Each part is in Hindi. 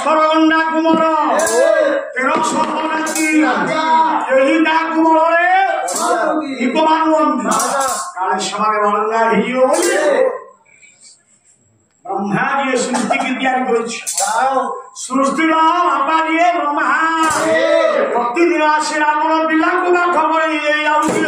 18 ଗଣ୍ଡା କୁମର 1300 ରାତି ଏହି ଡା କୁମରରେ ଦୀପ ମାନୁଅନ୍ତି କାଳେ ସେମାନେ ବାଳୁଙ୍ଗା ହେଇଯିବ ବୋଲି ब्रह्मा जी सृष्टि की तैयारी करिछि सृष्टि बाबा जी ब्रह्मा प्रतिदिन आसी रावण पिला को खबर ये आउछि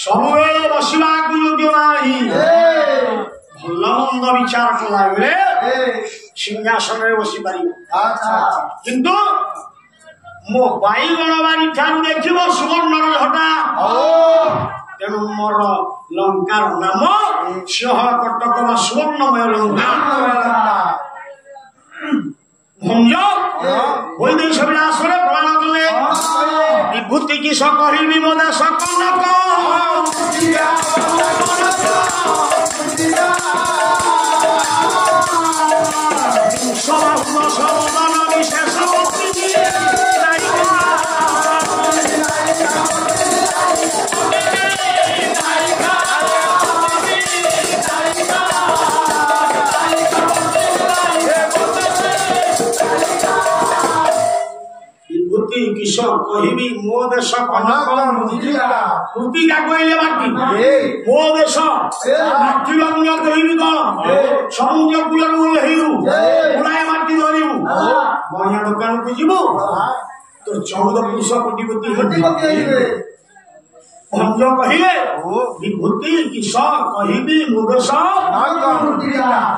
सबुले बसवा योग्य नाही भल मंद विचार कला सिंहासन बसी पार किंतु मो बैगण बारी ठार देख सुवर्णर झटा तेणु मोर लंकार नाम सिंह कटक सुवर्णमय लंका भंज वैदेश विलासरे प्राण कले विभूति की सकही मोदे सकनक सबदन विशेष किशोर कहबी मो देश कृतिका कहले माटी मो देश माटी रंग कहबी कौन समुद्र कूलर गुड़ाए माटी धरबू बढ़िया दुकान को जीव तो 14 पुरुष कोटिपति भंज कहले विभूति किशोर कहबी मो देश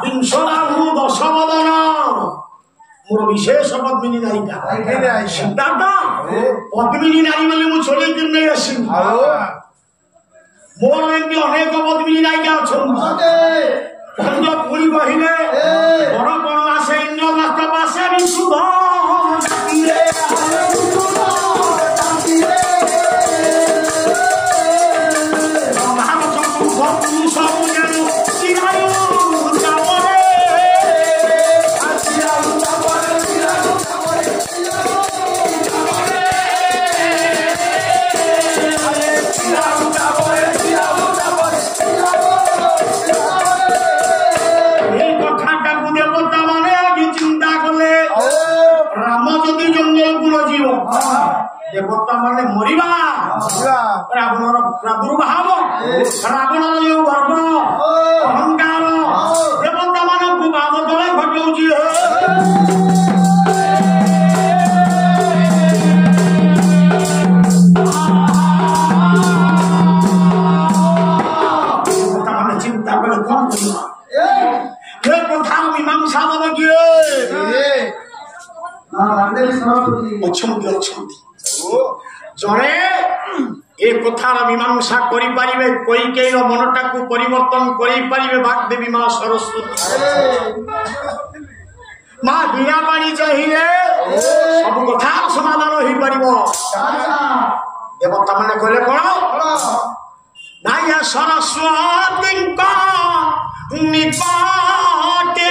विंशराहु 10 बदन मोर विशेष पद्मिनी नायिका सिद्धार्थ पद्मिनी नारी बोले मुझे छोड़े नहीं आसी मोर एमती अनेक पद्मिनी नायिका अच्छा पुरी कहले बड़ कौन आसे इंद्र पासे विशुद्ध देवता माने मरिबा रावणर प्रादुर्भाव रावणर जो गर्व अहंकार देवता मानक बाम तले घटौची देवता माने चिंता करे कौन करबा ये कथा मीमांसा दब किए अछंती जड़े ए कथार मीमांसा करि पारिबे कैकेयीर मनटाकू परिवर्तन करि पारिबे वाग्देवी मां सरस्वती मां बिना पानी चाहिए सब कथार समाधान होई पारिबो देवता माने कहले कोन नाया सरस्वती का निपाटे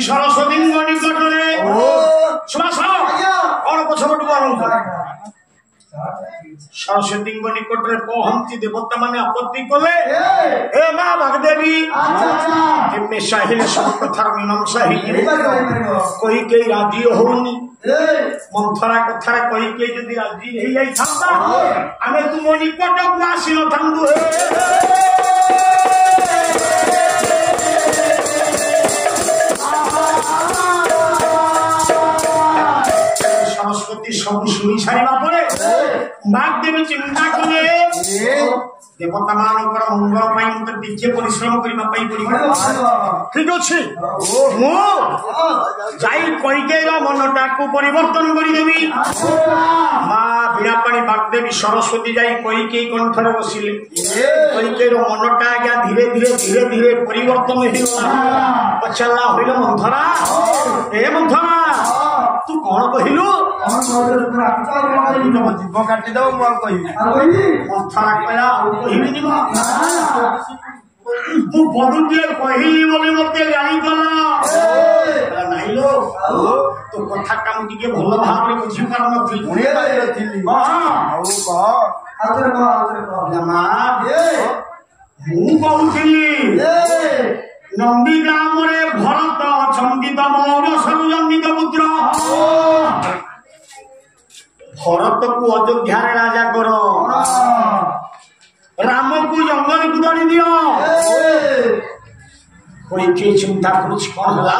सरस्वती निकटरे सरस्वती निकट में पहुंची देवता माने आपत्ति कले हे मां भगदेवी एमे साहिल सब कथार मीमांसा ही कोई के राजी होनी मंथरा कथा कोई के यदि राजी हे जाई थांता आमे तुम निकट को आसी न थांदु सरस्वती सब शुणी सारा पर बागदेवी चिंता कले देवता मानकर मंगल पाई मत टिके परिश्रम करबा पाई पड़िबो ठीक अछि मो जाई कइकेर मनटा को परिवर्तन करि देबी मां बिना पानी बागदेवी सरस्वती जाई कइके कंठरे बसिले कइकेर मनटा आज्ञा धीरे धीरे धीरे धीरे परिवर्तन हेला पछला होइल मंथरा ए मंथरा तू कौन कहिलु जीव काटी दो मंथरा कहला कहली तू बड़ुटे कहली बोली मत गाड़ी कला नहीं लो तो कथा काम टिके भल भाव बुझी पार नथि मु कहूली नंदी ग्राम रे भरत अछंती तम सरजंदिक पुत्र भरत को अयोध्या रे राजा करो राम को जंगल को दड़ी दियो कोई के चिंता कुछ कौन होला।